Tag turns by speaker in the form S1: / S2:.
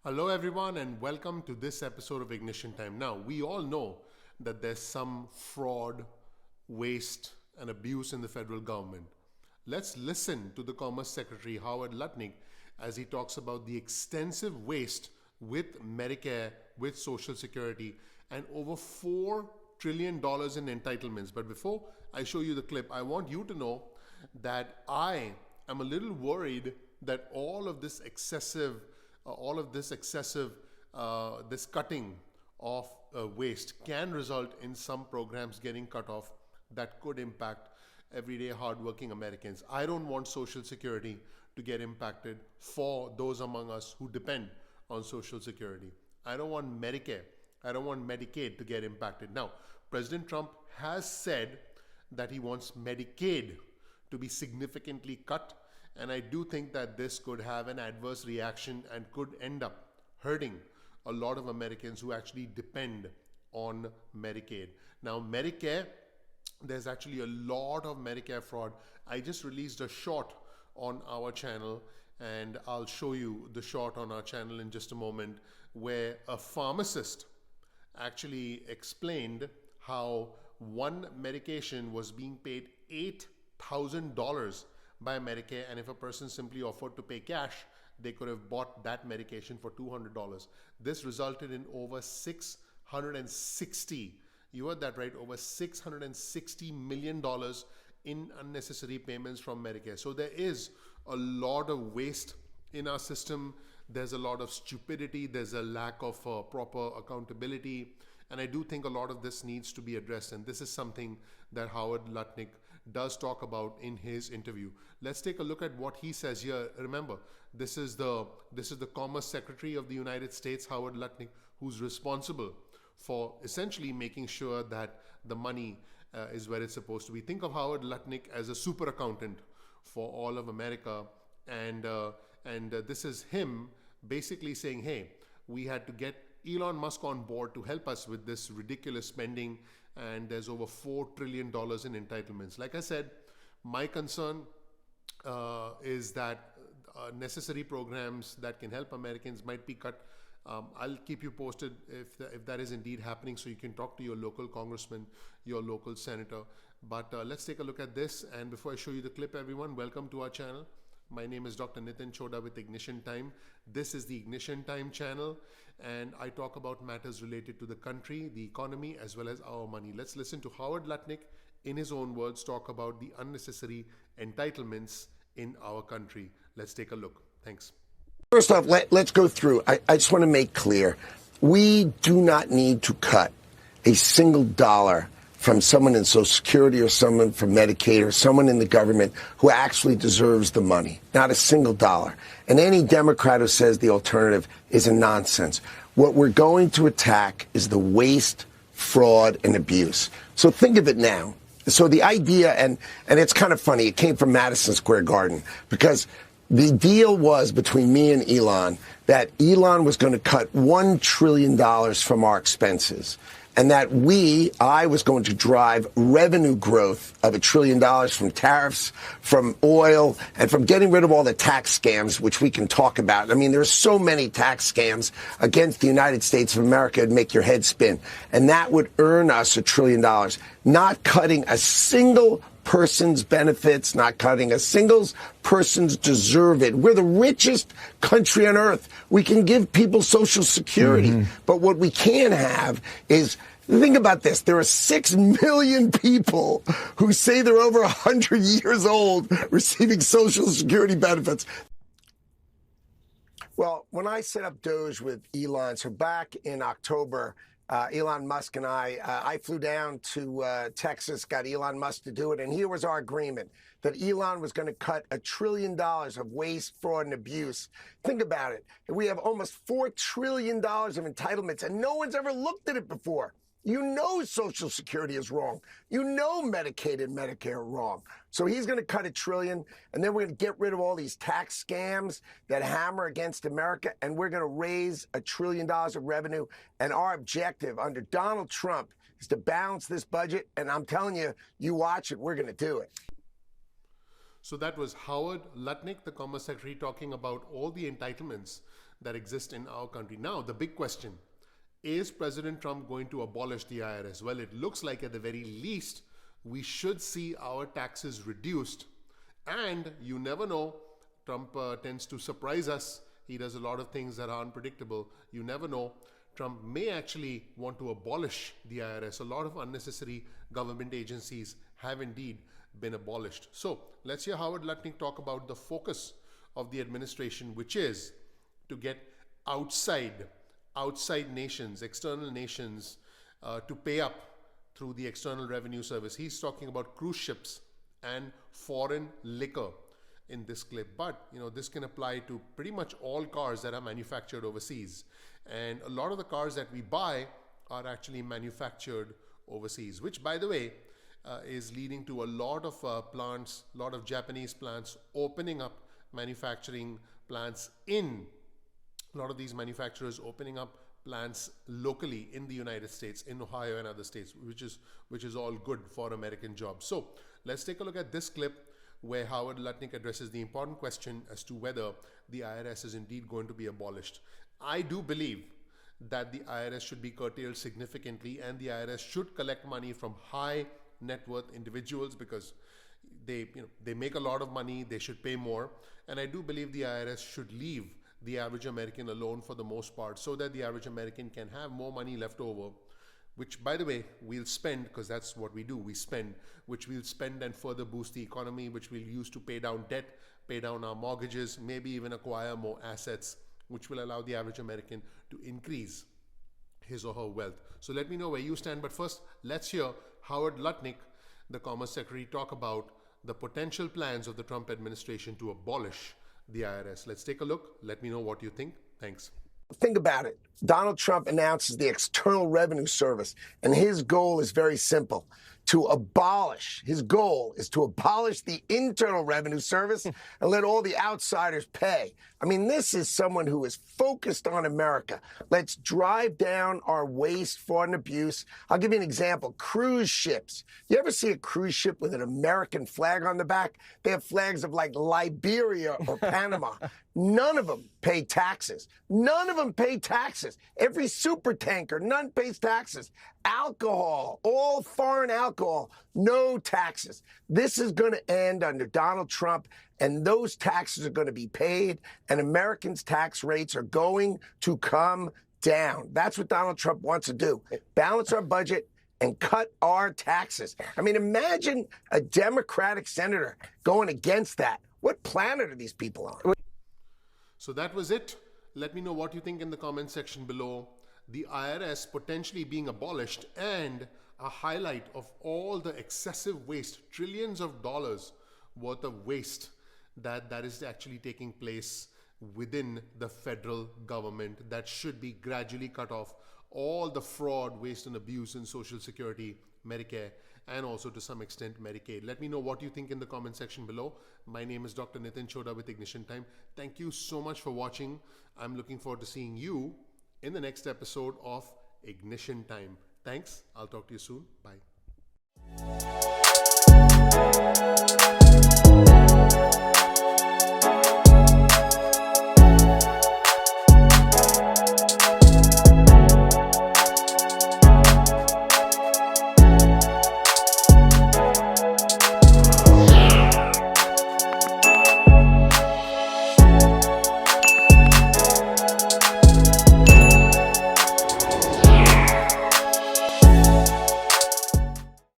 S1: Hello, everyone, and welcome to this episode of Ignition Time. Now, we all know that there's some fraud, waste, and abuse in the federal government. Let's listen to the Commerce Secretary, Howard Lutnick, as he talks about the extensive waste with Medicare, with Social Security, and over $4 trillion in entitlements. But before I show you the clip, I want you to know that I am a little worried that this cutting of waste can result in some programs getting cut off that could impact everyday hardworking Americans. I don't want Social Security to get impacted for those among us who depend on Social Security. I don't want Medicare. I don't want Medicaid to get impacted. Now, President Trump has said that he wants Medicaid to be significantly cut, and I do think that this could have an adverse reaction and could end up hurting a lot of Americans who actually depend on Medicaid. Now, Medicare, there's actually a lot of Medicare fraud. I just released a short on our channel, and I'll show you the short on our channel in just a moment, where a pharmacist actually explained how one medication was being paid $8,000 by Medicare, and if a person simply offered to pay cash, they could have bought that medication for $200. This resulted in over 660, you heard that right, over $660 million in unnecessary payments from Medicare. So there is a lot of waste in our system. There's a lot of stupidity. There's a lack of proper accountability. And I do think a lot of this needs to be addressed. And this is something that Howard Lutnick does talk about in his interview. Let's take a look at what he says here. Remember, this is the Commerce Secretary of the United States, Howard Lutnick, who's responsible for essentially making sure that the money is where it's supposed to be. Think of Howard Lutnick as a super accountant for all of America, and this is him basically saying, hey, we had to get Elon Musk on board to help us with this ridiculous spending, and there's over $4 trillion in entitlements. Like I said, my concern is that necessary programs that can help Americans might be cut. I'll keep you posted if that is indeed happening, so you can talk to your local congressman, your local senator. But let's take a look at this. And before I show you the clip, everyone, welcome to our channel. My name is Dr. Nitin Chhoda with Ignition Time. This is the Ignition Time channel, and I talk about matters related to the country, the economy, as well as our money. Let's listen to Howard Lutnick, in his own words, talk about the unnecessary entitlements in our country. Let's take a look. Thanks.
S2: First off, let's go through. I just want to make clear, we do not need to cut a single dollar from someone in Social Security or someone from Medicaid or someone in the government who actually deserves the money. Not a single dollar. And any Democrat who says the alternative is a nonsense. What we're going to attack is the waste, fraud, and abuse. So think of it now. So the idea, and it's kind of funny, it came from Madison Square Garden, because the deal was between me and Elon that Elon was going to cut $1 trillion from our expenses, and that I was going to drive revenue growth of $1 trillion from tariffs, from oil, and from getting rid of all the tax scams, which we can talk about. I mean, there's so many tax scams against the United States of America, it'd make your head spin. And that would earn us $1 trillion, not cutting a single person's benefits, not cutting a single person's deserve it. We're the richest country on earth. We can give people Social Security. But what we can't have is, think about this. There are 6 million people who say they're over 100 years old receiving Social Security benefits. Well, when I set up Doge with Elon, so back in October, Elon Musk and I flew down to Texas, got Elon Musk to do it, and here was our agreement, that Elon was going to cut $1 trillion of waste, fraud, and abuse. Think about it. We have almost $4 trillion of entitlements, and no one's ever looked at it before. You know Social Security is wrong. You know Medicaid and Medicare are wrong. So he's going to cut $1 trillion, and then we're going to get rid of all these tax scams that hammer against America, and we're going to raise $1 trillion of revenue. And our objective under Donald Trump is to balance this budget, and I'm telling you, you watch it, we're going to do it.
S1: So that was Howard Lutnick, the Commerce Secretary, talking about all the entitlements that exist in our country. Now, the big question, is President Trump going to abolish the IRS? Well, it looks like at the very least, we should see our taxes reduced. And you never know, Trump tends to surprise us. He does a lot of things that are unpredictable. You never know. Trump may actually want to abolish the IRS. A lot of unnecessary government agencies have indeed been abolished. So let's hear Howard Lutnick talk about the focus of the administration, which is to get outside nations, external nations, to pay up through the External Revenue Service. He's talking about cruise ships and foreign liquor in this clip, but this can apply to pretty much all cars that are manufactured overseas, and a lot of the cars that we buy are actually manufactured overseas, which, by the way, is leading to a lot of plants, a lot of Japanese plants opening up manufacturing plants in a lot of these manufacturers opening up plants locally in the United States, in Ohio and other states, which is all good for American jobs. So let's take a look at this clip where Howard Lutnick addresses the important question as to whether the IRS is indeed going to be abolished. I do believe that the IRS should be curtailed significantly, and the IRS should collect money from high net worth individuals because they make a lot of money, they should pay more. And I do believe the IRS should leave the average American alone for the most part, so that the average American can have more money left over, which, by the way, we'll spend, because that's what we do, we spend, which we'll spend and further boost the economy, which we'll use to pay down debt, pay down our mortgages, maybe even acquire more assets, which will allow the average American to increase his or her wealth. So let me know where you stand. But first, let's hear Howard Lutnick, the Commerce Secretary, talk about the potential plans of the Trump administration to abolish the IRS. Let's take a look. Let me know what you think. Thanks.
S2: Think about it. Donald Trump announces the External Revenue Service, and his goal is very simple. His goal is to abolish the Internal Revenue Service and let all the outsiders pay. I mean, this is someone who is focused on America. Let's drive down our waste, fraud, and abuse. I'll give you an example. Cruise ships. You ever see a cruise ship with an American flag on the back? They have flags of like Liberia or Panama. None of them pay taxes. None of them pay taxes. Every super tanker, none pays taxes. Alcohol, all foreign alcohol, no taxes. This is going to end under Donald Trump, and those taxes are going to be paid, and Americans' tax rates are going to come down. That's what Donald Trump wants to do. Balance our budget and cut our taxes. I mean, imagine a Democratic senator going against that. What planet are these people on?
S1: So that was it. Let me know what you think in the comment section below. The IRS potentially being abolished, and a highlight of all the excessive waste, trillions of dollars worth of waste that is actually taking place within the federal government that should be gradually cut off. All the fraud, waste, and abuse in Social Security, Medicare, and also to some extent Medicaid. Let me know what you think in the comment section below. My name is Dr. Nitin Chhoda with Ignition Time. Thank you so much for watching. I'm looking forward to seeing you in the next episode of Ignition Time. Thanks. I'll talk to you soon. Bye.